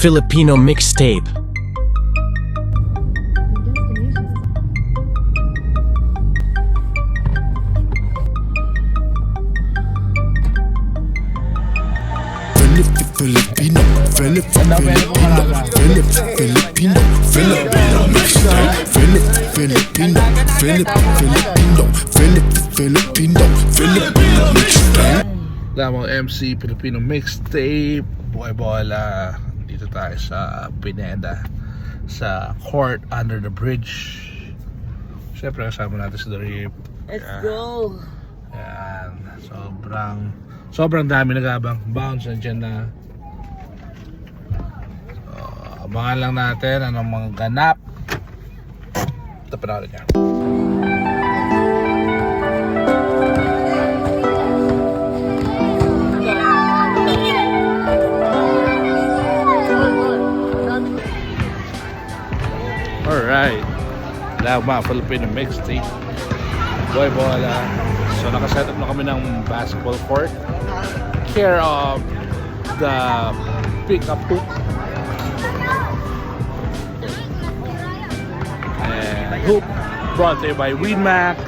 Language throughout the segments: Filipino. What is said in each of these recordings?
Filipino mixtape. Filipino mixtape. Filipino mixtape. Lamang MC Filipino mixtape. Buhay bola. Dito tayo sa Pineda, sa court under the bridge. Siyempre kasama natin si The Rip. Let's go! Ayan. Sobrang dami nag-abang. Bounce nandiyan na. So, abangan lang natin anong mga ganap. Ito pa na niya. Alright, Lama Filipino mixtape. Boy bola. So nakaset up na kami ng basketball court, care of the pickup hoop and hoop brought to you by Winmax.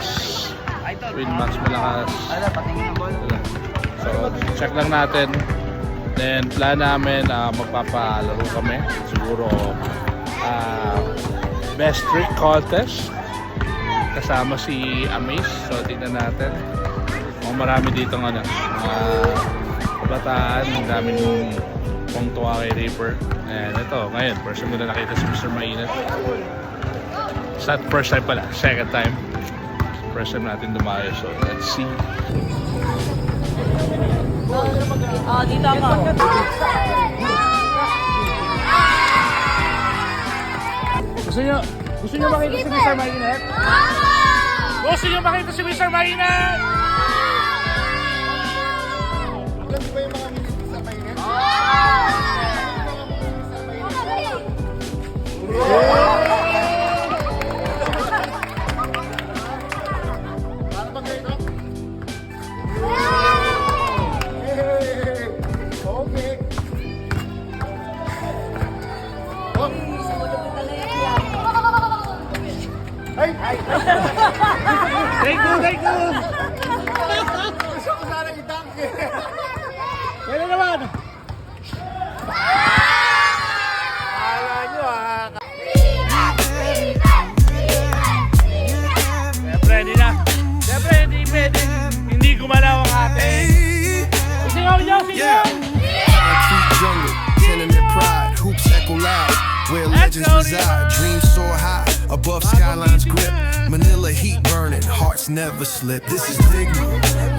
Winmax malakas. So check lang natin. Then plan namin magpapalaro kami siguro best trick contest kasama si Amaze. So tingnan natin. Marami dito ng kabataan, ang daming pong tuwa kay Reaper. And ito, ngayon, first time ko na nakita si Mr. Mainit. It's not first time pala, second time. First time natin dumayo, so let's see. Dito ako. Gusto nyo makita si Mr. Mainit? Gusto nyo makita si Mr. Mainit? Alam mo ba yung mga minutes sa mainit? Para ba ganito? Okay. Ay! Thank you! Gusto ko sana i-dunk eh. Kailan naman? Akala nyo ah. Siyempre, hindi pwede. Hindi gumalaw ang ating. Singaw niyo! Concrete jungle, tenement pride, hoops echo loud. Where legends reside, dreams soar high, above skylines grip. Manila heat burning, hearts never slip. This is Digma,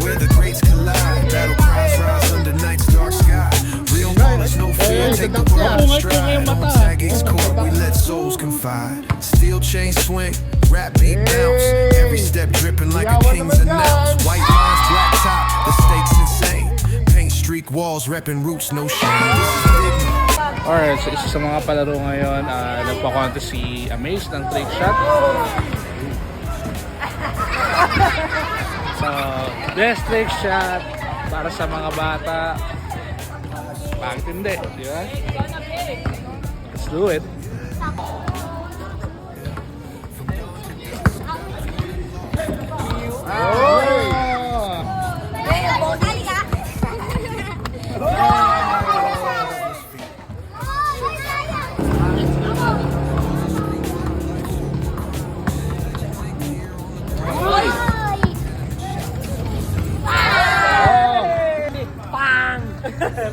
where the greats collide. Battle cries rise under night's dark sky. Real ballers, no fear, take the world in stride. On Tage's court, we let souls confide. Steel chain swing, rap beat bounce. Every step dripping like a king's announce. White lines, black top, the stakes insane. Paint streak walls, repping roots, no shame. This is Digma. Alright, so isa sa mga palaro ngayon, nagpa-contest si Amaze ng trick shot. So, best trick shot para sa mga bata. Bakit hindi? Di ba? Let's do it.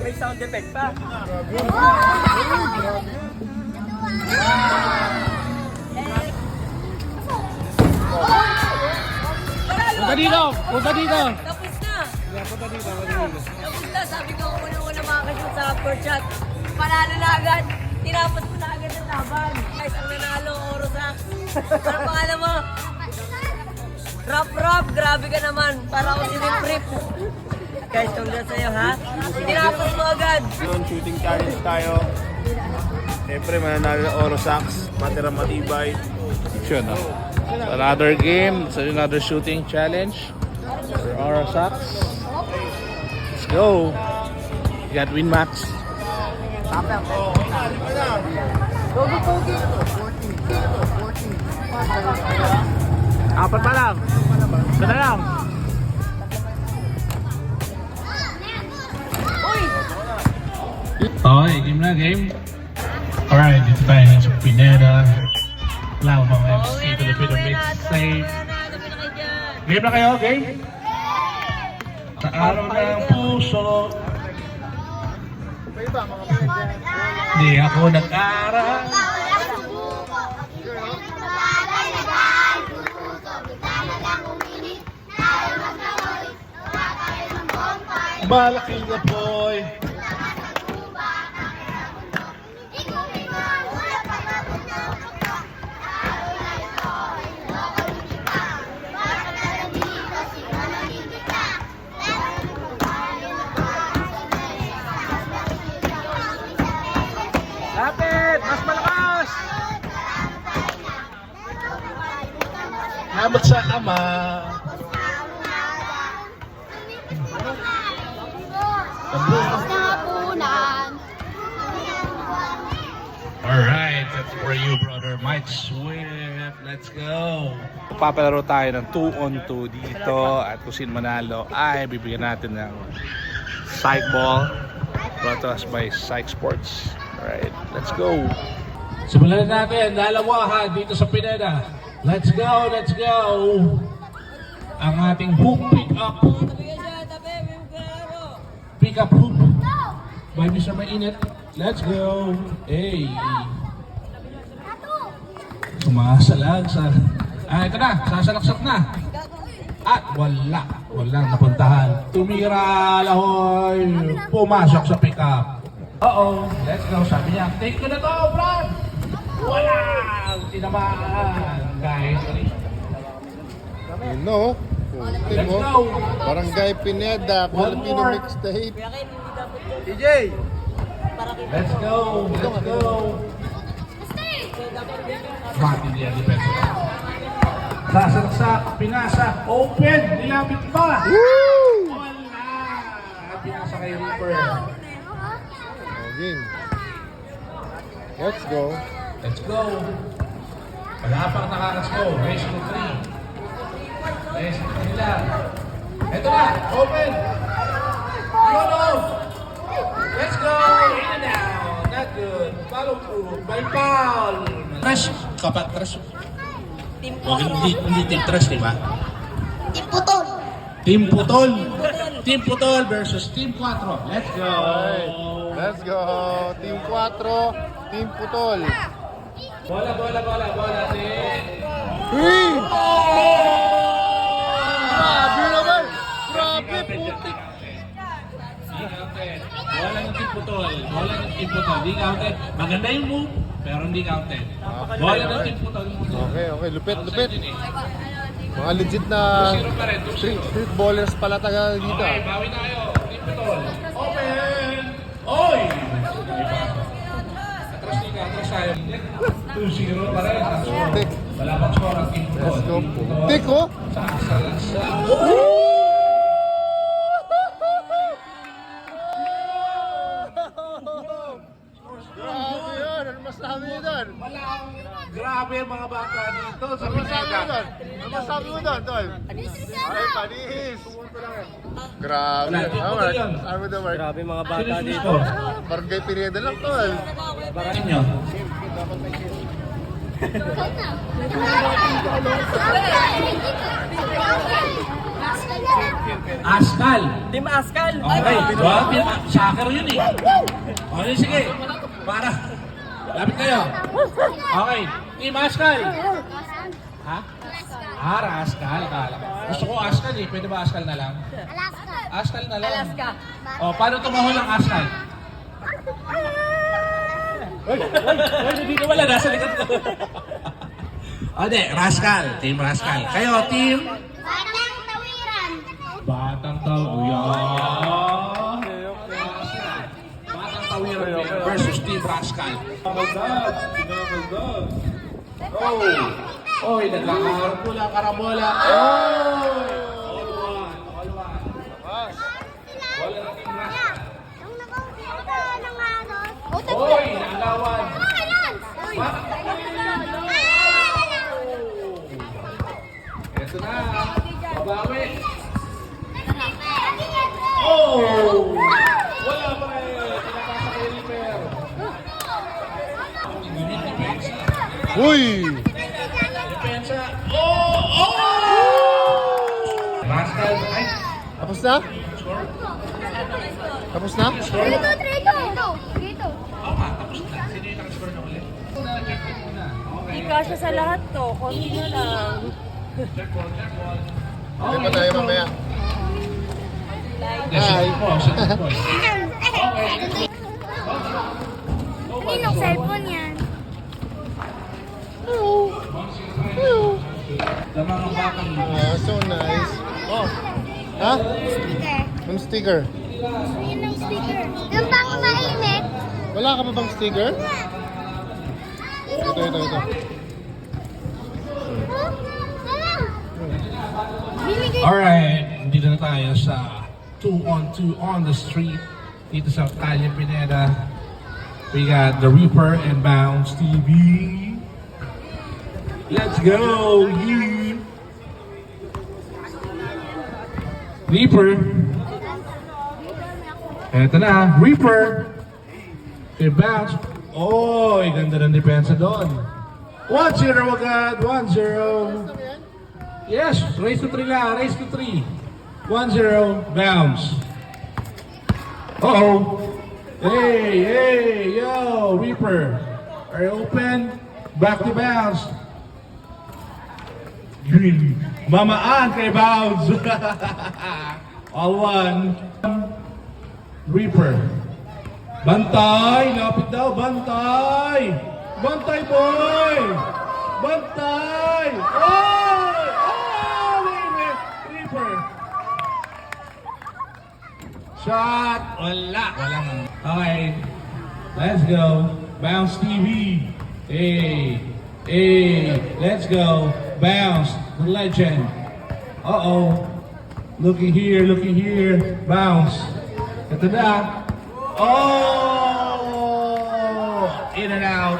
May sound effect pa. Punta dito! Punta dito! Tapos na. Punta dito. Tapos na. Sabi ko una-una makakashoot sa upper shot. Panalo na agad. Tinapos ko na agad ang laban. Guys, ang nanalo, Orosax. Ano pangalan mo? Rob, grabe ka naman. Para ako si Rip. Guys, congrats sa'yo ha. Tinapos mo agad. Yun, shooting challenge tayo. Siyempre, mananalo ng Orosax, matira matibay. Yun, no? Another game, so another shooting challenge for Orosax. Let's go. You got Winmax. Apat pa lang. Ito na lang. Okay, game na, game. Alright, dito tayo sa Pineda. Lamang FC Filipino Mixtape. Game na kayo, game? Sa araw ng puso. Di ako nag-aral. Malaki na boy. Lapit! Mas malakas! Salamat sa ama. Alright, that's for you, brother. Mike Swift. Let's go. Papalaro tayo ng 2-on-2 dito at kung sino manalo ay bibigyan natin ng Psych Ball brought to us by Psych Sports. Alright, let's go. Simulan natin, dalawa dito sa Pineda. Let's go, let's go. Ang ating hook pick up. Pick up hook. By Mr. Mainit. Let's go. Hey. Sumasalag sa... ito na. Sasalaksak na. At wala. Walang napuntahan. Tumira, lahoy. Pumasok sa pick up. Uh-oh. Let's go. Sabi niya, take ko na to, Brad. Walang tinamaan. Guys. You know, Let's go. Barangay Pineda, One Filipino more. Mixtape. DJ! Let's go. Let's go. Mati niya, depende. Sasaksak, pinasak, open, nilapit pa. Wala. Pinasa kay Reaper. Game. Let's go. Let's go. Wala pang nakakas-go. Race to 3. Race to 3 lang. Ito na, open. Go. Let's go. In and out. Not good. Follow through. By foul. Trash. Kapag trash. Huwag hindi team trash, di ba? Team Putol. Team Putol. Team Putol versus Team 4. Let's go. Let's go. Team 4, Team Putol. Bola. Grabe naman. Grabe, putik. Bola ng Team Putol. Hindi counted. Maganda yung move, pero hindi counted. Bola ng Team Putol. Okay. Lupit. Offside yun eh. Mga legit na 2-0 pa rin, 2-0. street ballers pala taga dito. Okay, bawi tayo. Team Putol. Open! Oy! Atras tayo. 2-0 pa rin. Putik. Wala pang score ang Team Putol. Let's go. Putik, oh. Grabe yun. Ano masabi mo doon? Grabe yung mga bata dito sa Ano masabi mo Pineda. doon? Ano masabi mo doon, tol? Ay, panis. Grabe. Wala, Team Putol yun. Ano mo doon, Mark? Grabe mga bata Finish dito. score. Barangay Pineda lang, tol. Barakin nyo. Askal. Team Askal. Okay, soccer yun eh. Okay, sige. Para. Lapit kayo. Okay, Team Askal. Ha? Askal. Gusto ko Askal eh. Pwede ba Askal na lang? Alaska. Askal na lang. Alaska. O, paano tumahol ang Askal? Dito wala, nasa likod ko. O, di, Rascal. Team Rascal. Kayo, team? Batang Tawiran. Batang Tawiran. Batang Tawiran versus Team Rascal. Oh, nagkakaroon karabola. All one. Wala na Team Rascal. Yung nag-umpisa ng anos. Oy, naalawan. Ito na. Babawi. Oh! Wala pa eh. Pinapasa kay Reaper. Uy! Depensa. Oh! Rascal. Ay! Tapos na? Tapos na? Dito. Hindi kasya sa lahat to. Konti na lang. Hindi pa tayo mamaya. Hi! Kaninong cellphone yan? So nice. Oh. Ha? Sticker. Yung sticker. Yun ang sticker. Yung pang mainit. Wala ka pa bang sticker? Ito. Binigay Alright, dito na tayo sa 2-on-2 on the street. Dito sa Calle Pineda. We got the Reaper and Bounce TV. Let's go! Yeah. Reaper. Eto na, Reaper. Okay, Bounce. Oh, ganda ng depensa doon. 1-0 agad, 1-0. Yes, race to 3 lang, race to 3. 1-0, Bounce. Uh-oh. Hey, yo, Reaper. Are you open? Back to Bounce. Green. Mamaan kay Bounce. All one. Reaper. Bantay! Lapit daw, bantay! Bantay, boy! Bantay! Oh! Oh! Reaper! Shot! Walang. Okay. Let's go. Bounce TV. Hey. Let's go. Bounce. The legend. Uh-oh. Looky here. Bounce. Ito na. Oh! In and out.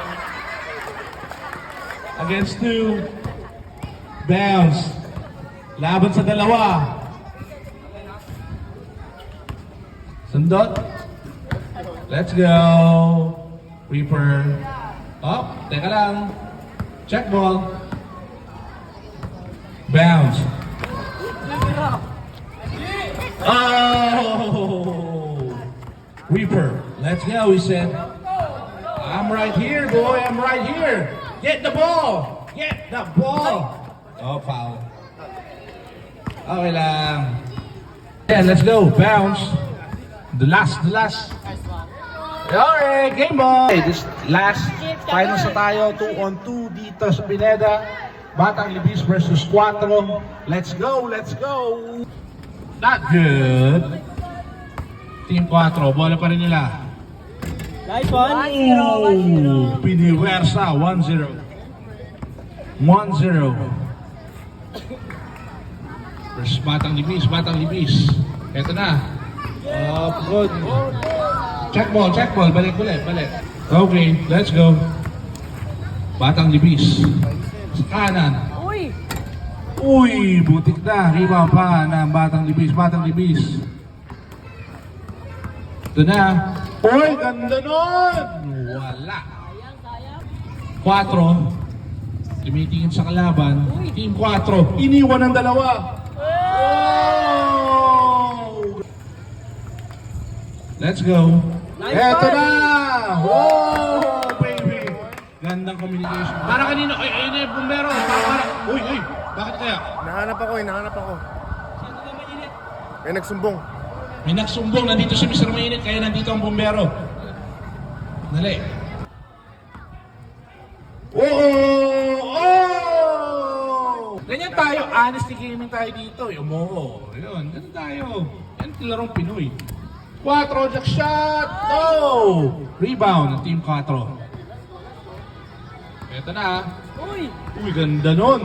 Against 2. Bounce. Laban sa dalawa. Sundot. Let's go. Reaper. Oh, teka lang. Check ball. Bounce. Oh! Reaper. Let's go, he said. I'm right here, boy. I'm right here. Get the ball. Get the ball. Oh, foul. Okay lang. Yeah, let's go. Bounce. The last. Alright, game ball. Okay, this last finals na tayo. 2-on-2 dito sa Pineda. Batang Libis versus 4. Let's go. Not good. Team 4, bola pa rin nila. Nice one. 1-0. Piniwersa, 1-0. 1-0. Versus Batang Libis. Eto na. Good. Check ball. Balik. Okay, let's go. Batang Libis. Sa kanan. Uy, butik na. Rebound pa ng Batang Libis. Ito na. Uy, ganda nun! Wala. 4. Tumitingin sa kalaban. Team 4. Iniwan ng dalawa. Oh! Let's go. Eto na! Oh, baby! Gandang communication. Para kanino? Ay, ayun na yung bumbero. Uy! Bakit kaya? Nahanap ako. May nagsumbong. May nagsumbong, nandito si Mr. Mainit, kaya nandito ang bumbero. Dali. Oh! Ganyan tayo, honesty gaming tayo dito. Yung mo. Yun, ganyan tayo. Yan larong Pinoy. 4, jack shot! Oh! Rebound ng team 4. Eto na. Uy, ganda nun.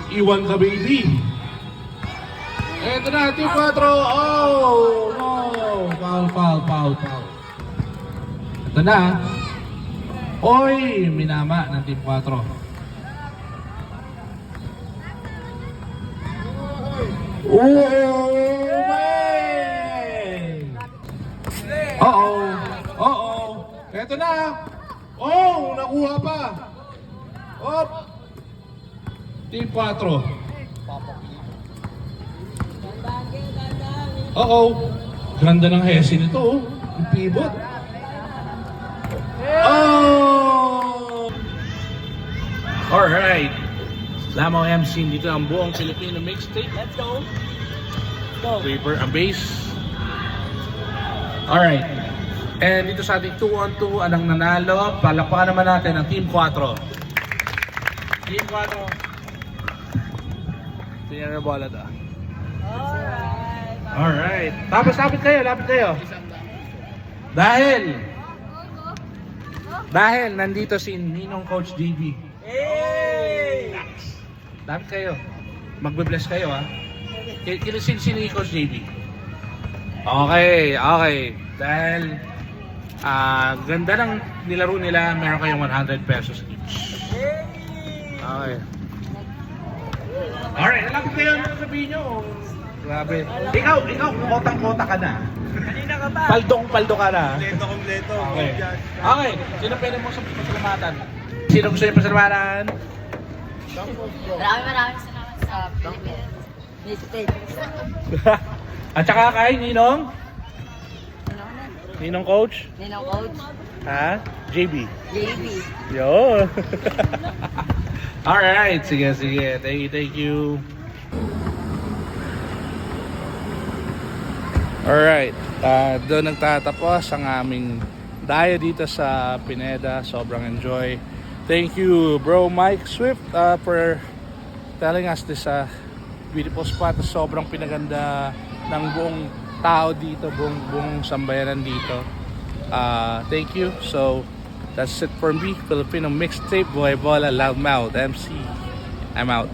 Iwan ka, baby. Eto na, team 4. Oh, no. Foul. Ito na. Oy, minama ng Team 4. Oo. Ito na. Oh, nakuha pa. Op. Team 4. Oo. Ganda ng hesi nito, oh. Yung pivot. Oh! Alright. Lamaw MC dito ang buong Filipino mixtape. Let's go. Paper, a bass. Alright. And dito sa ating 2-on-2, anong nanalo? Palakpakan naman natin ang Team 4. Team 4. Tingnan na bola to. Alright. Tapos lapit kayo. Dahil nandito si Ninong Coach JB. Hey! Lapit kayo. Magbe-bless kayo, ha. Kilisin si Coach JB. Okay. Dahil ganda ng nilaro nila, meron kayong 100 pesos each. Okay. Alright, lapit kayo. Ano sabihin nyo? Grabe. Ikaw, kotang-kota ka na. Kanina ka pa. Paldong-paldo ka na. Kompleto. Okay. Sino pwede mo pasalamatan? Sino gusto niyo pasalamatan? Maraming salamat sa Philippines mixtape. At saka kay Ninong? Ninong Coach? Ninong Coach. Ha? JB. Yo. Alright. Sige. Thank you. Alright. Doon nagtatapos ang aming dayo dito sa Pineda. Sobrang enjoy. Thank you, Bro Mike Swift, for telling us this beautiful spot. Sobrang pinaganda ng buong tao dito, buong sambayanan dito. Thank you. So, that's it for me. Filipino Mixtape, Boy Bola, Loudmouth, MC. I'm out.